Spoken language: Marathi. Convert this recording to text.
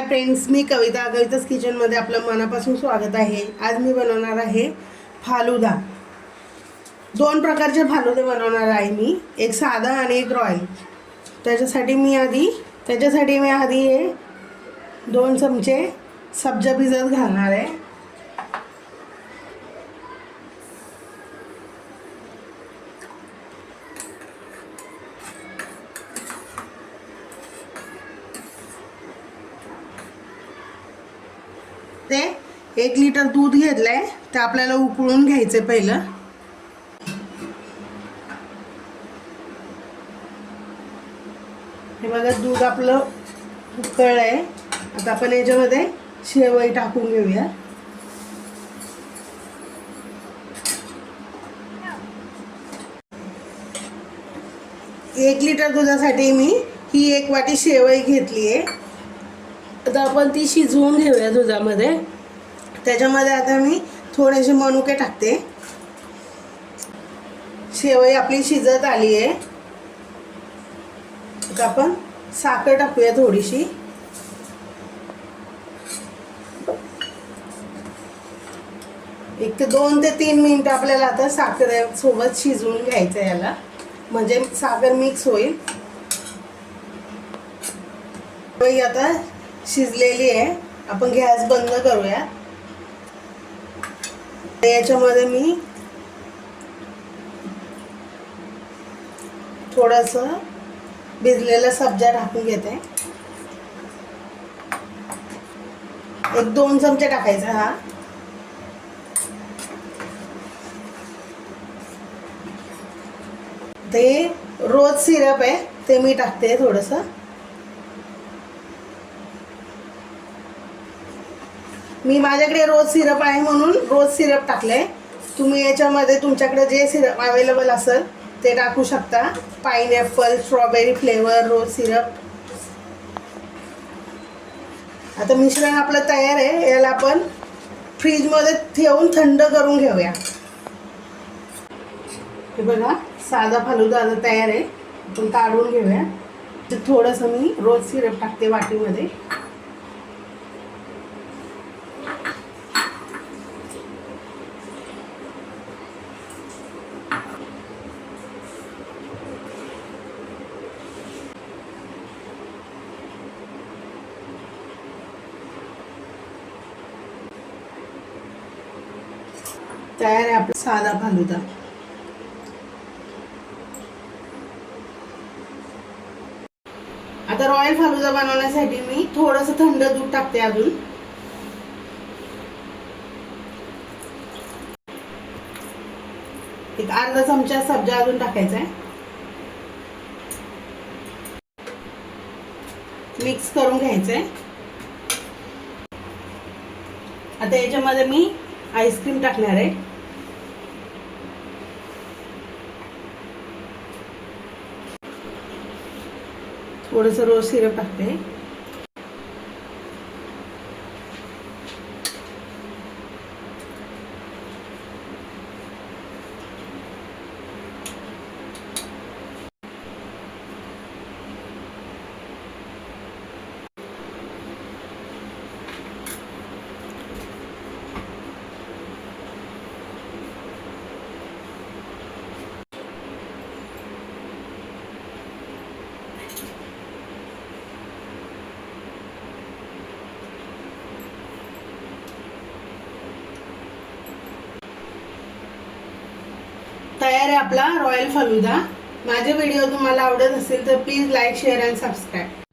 फ्रेंड्स, मी कविता's किचनमध्ये आपलं मनापासून स्वागत आहे। आज मी बनवणार आहे फालुदा। दोन प्रकारचे फालुदे बनवणार आहे मी, एक साधा आणि एक रॉयल। त्याच्यासाठी मी आधी हे 2 चमचे सब्जा भिजत घालणार आहे। ते 1 लिटर दूध घेतलंय, ते आपल्याला उकळून घ्यायचं पहिलं। हे बघा, दूध आपलं उकळलंय। आता आपण याच्यामध्ये शेवई टाकून घेऊया। एक लिटर दुधासाठी मी ही 1 वाटी शेवई घेतली आहे। आता आपण ती शिजवून घेऊया दुधामध्ये। त्याच्यामध्ये आता मी थोडेसे मनुके टाकते। शेवई आपली शिजत आली आहे। आता आपण साखर टाकूया थोडीशी। एक 2 ते 3 मिनिट आपल्याला आता साखरेसोबत शिजवून घ्यायचं याला, म्हणजे साखर मिक्स होईल। शेवई आता शिजलेली आहे। आपण गॅस बंद करूया। याच्यामध्ये मी थोडंसं भिजलेला सब्जा टाकून घेते। 1-2 चमचे टाकायचा हा। ते रोज सिरप आहे, ते मी टाकते थोडंसं। मी माझ्याकडे रोज सिरप आहे म्हणून रोज सिरप टाकले। तुम्ही याच्यामध्ये तुमच्याकडे जे सिरप अवेलेबल असेल ते टाकू शकता। पाइनएप्पल, स्ट्रॉबेरी फ्लेवर, रोज सिरप। आता मिश्रण आपलं तयार आहे। याला आपण फ्रीजमध्ये ठेवून थंड करून घेऊया। हे बघा, साधा फालुदा आता तयार आहे। आपण काढून घेऊया। थोडंसं मी रोज सिरप टाकते वाटीमध्ये। तयार आहे आपला साधा फालुदा। आता रॉयल फालुदा बनवण्यासाठी मी थोडंसं थंड दूध टाकते। अजून एक अर्धा चमचा सब्जा अजून टाकायचा आहे। मिक्स करून घ्यायचंय। आता याच्यामध्ये मी आईस्क्रीम टाकणार आहे। थोडंसं रोज सिरप टाकते। तयार आहे आपला रॉयल फालुदा। माझे व्हिडिओ तुम्हाला आवडत असेल तर please like, share and subscribe.